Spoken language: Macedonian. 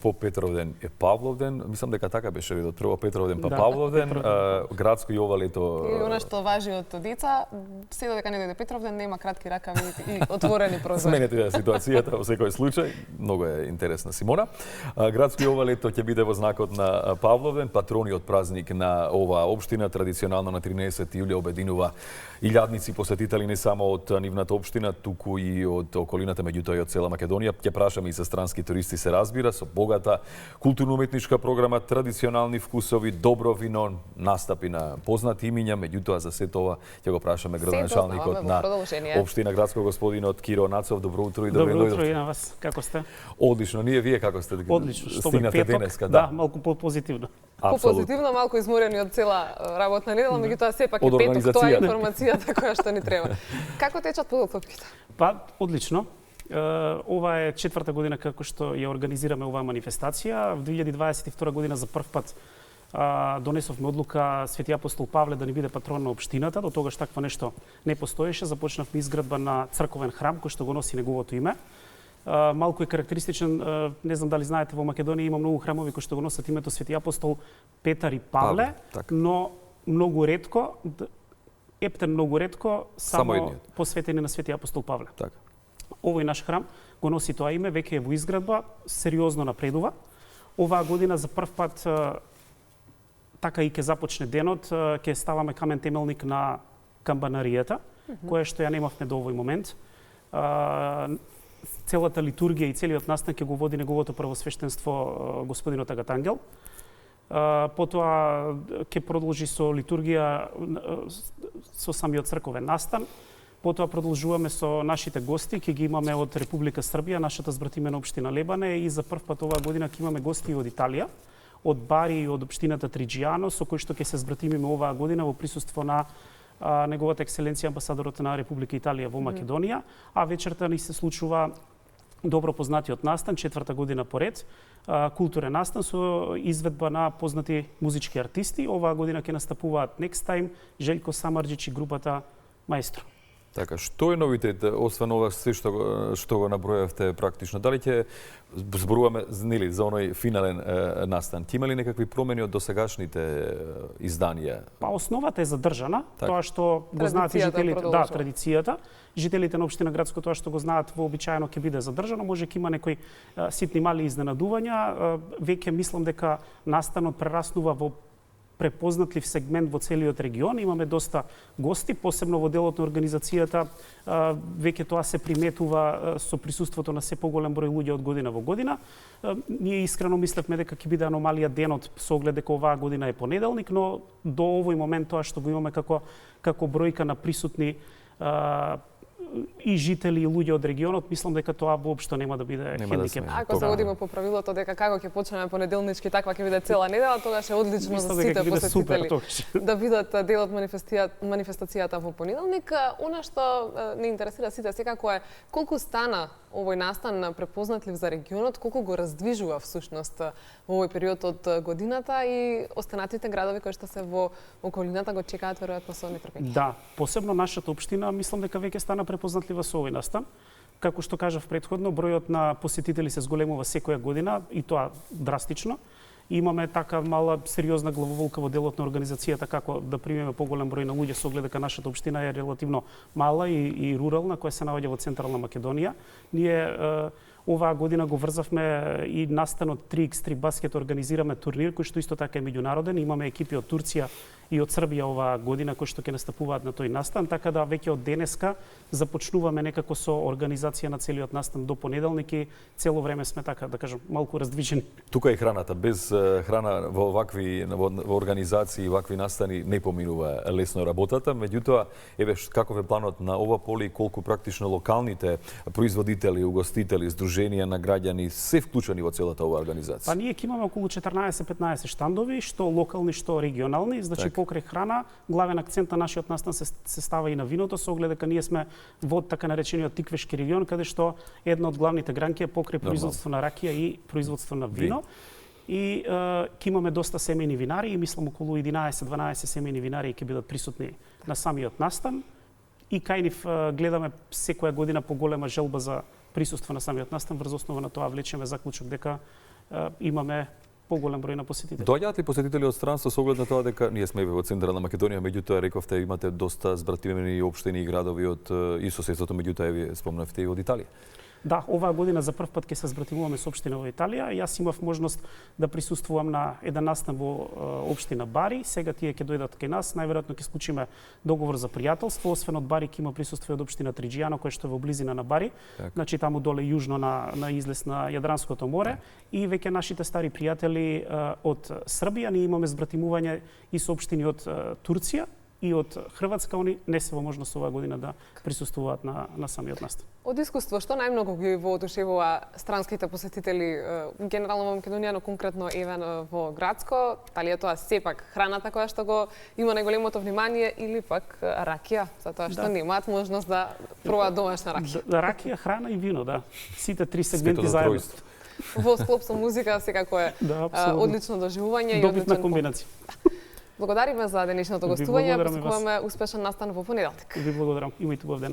По Петровден е Павловден, мислам дека така беше редот. Прво Петровден па Павловден, градско и ова лето. И она што важи од деца, се додека не дојде Петровден, нема кратки ракави и отворени прозори. Сменете ја ситуацијата во секој случај, многу е интересна Симона. Градско и ова лето ќе биде во знакот на Павловден, патрониот празник на оваа општина, традиционално на 13 јули обединува илјадници посетители не само од нивната општина, туку и од околината, меѓутоа и од цела Македонија. Ќе прашаме и за странски туристи, се разбира, со богата културно-уметничка програма, традиционални вкусови, добро вино, настапи на познати имиња, меѓутоа за сето ова ќе го прашаме градоначалникот на општина Градско, господинот Киро Нацов. Добро утро и добро утро и на вас. Како сте? Одлично. Вие како сте? Одлично. Стигнате денеска, да, малку по-позитивно. По-позитивно, малку изморени од цела работна недела, меѓутоа сепак е петок, тоа е информацијата која што ни треба. Како течат подготовките? Па, одлично. Ова е 4-та година како што ја организираме оваа манифестација. В 2022 година за прв пат донесовме одлука Свети апостол Павле да ни биде патрон на општината. До тогаш такво нешто не постоеше. Започнавме изградба на црковен храм кој што го носи неговото име. Малку е карактеристичен, не знам дали знаете, во Македонија има многу храмови кои што го носат името Свети апостол Петар и Павле, но многу ретко, много ретко само посветени на Свети апостол Павле. Така. Овој наш храм го носи тоа име, веќе е во изградба, сериозно напредува. Оваа година за прв пат така и ќе започне денот, ќе ставаме камен темелник на камбанаријата, која што ја немавме до овој момент. Целата литургија и целиот настан ќе го води неговото првосвештенство господинот Агатангел. Потоа ќе продолжи со литургија со самиот црковен настан. Потоа продолжуваме со нашите гости, ќе ги имаме од Република Србија, нашата збратимена општина Лебане, и за прв пат оваа година ќе имаме гости од Италија, од Бари и од општината Триџијано, со кои што ќе се збратимиме оваа година во присуство на неговата екселенција амбасадорот на Република Италија во Македонија, а вечерта ни се случува добро познатиот настан, 4-та година поред, културен настан со изведба на познати музички артисти. Оваа година ќе настапуваат Next Time, Желјко Самарџич и групата Маестро. Така, што е новитет, освен ова се што го набројавте практично? Дали ќе зборуваме за оној финален настан? Ќе има ли некакви промени од досегашните изданија? Па основата е задржана, тоа што го знаат и жителите, традицијата. Жителите на општина Градско тоа што го знаат вообичаено ќе биде задржано, може ќе има некои ситни мали изненадувања. Веќе мислам дека настанот прераснува во препознатлив сегмент во целиот регион. Имаме доста гости, посебно во делот на организацијата. Веќе тоа се приметува со присуството на се поголем број луѓе од година во година. Ние искрено мислевме дека ќе биде аномалија денот со оглед дека оваа година е понеделник, но до овој момент тоа што го имаме како бројка на присутни и жители и луѓе од регионот, мислам дека тоа воопшто нема да биде хендикеп. Ако се водиме по правилото дека како ќе почнеме понеделнички, таква ќе биде цела недела, тогаш е одлично за сите посетители да видат дел од манифестацијата во понеделник. Она што не интересира сите секако е колку стана овој настан препознатлив за регионот, колку го раздвижува всушност во овој период од годината и останатите градови кои што се во околината го чекаат веројатно со нетрпение. Да, посебно нашата општина, мислам дека веќе стана препознатлива со овој настан. Како што кажав претходно, бројот на посетители се зголемува секоја година и тоа драстично. Имаме така мала сериозна главоволка во делот на организацијата како да примеме поголем број на луѓе со оглед дека нашата општина е релативно мала и рурална, која се наоѓа во централна Македонија. Ние оваа година го врзавме и настанот 3x3 баскет, организираме турнир кој што исто така е меѓународен. Имаме екипи од Турција и од Србија оваа година кои што ќе настапуваат на тој настан, така да веќе од денеска започнуваме некако со организација на целиот настан до понеделник и цело време сме така да кажам малку раздвижени. Тука е храната, без храна во вакви во организации, вакви настани не поминува лесно работата, меѓутоа еве каков е планот на ова поле и колку практично локалните производители, угостители, здруженија на граѓани се вклучени во целата оваа организација? Па ние ќе имаме околу 14-15 штандови, што локални, што регионални, значи покрај храна, главен акцент на нашиот настан се става и на виното, со оглед дека ние сме во така наречениот Тиквешки регион, каде што една од главните гранки е покрај производство на ракија и производство на вино. И ќе имаме доста семејни винари, мислам околу 11-12 семејни винари ќе бидат присутни на самиот настан. И кај нив гледаме секоја година поголема желба за присуство на самиот настан, врз основа на тоа влечеме заклучок дека имаме поголем број на посетители. Доаѓаат ли посетители од странство со оглед на тоа дека ние сме во Централна Македонија, меѓутоа рековте имате доста збратимени општини и градови од и соседството, меѓутоа вие спомнавте и од Италија? Да, оваа година за прв пат ќе се збратимуваме со општина во Италија. Јас имав можност да присуствувам на еден настан во општина Бари. Сега тие ќе дојдат кај нас. Најверојатно ќе склучиме договор за пријателство. Освен од Бари ќе има присуство од општина Триџијано, која што е во близина на Бари. Так. Значи таму доле јужно на излез на Јадранско море. Так. И веќе нашите стари пријатели од Србија, ние имаме збратимување и со општини од Турција и од Хрватска, они не се во можност оваа година да присуствуваат на самиот настан. Од искуство, што најмногу ги воодушевува странските посетители генерално во Македонија, но конкретно еве во Грацко? Дали е тоа сепак храната која што го има најголемото внимание или пак ракија, затоа што немаат можност да пробаат домашна ракија? Ракија, храна и вино, да. Сите три сегменти заедно. Во склоп со музика секако е одлично доживување и добитна комбинација. Благодариме за денешното гостување, посакуваме успешен настан во понеделник. Ви благодарам, имајте убав ден.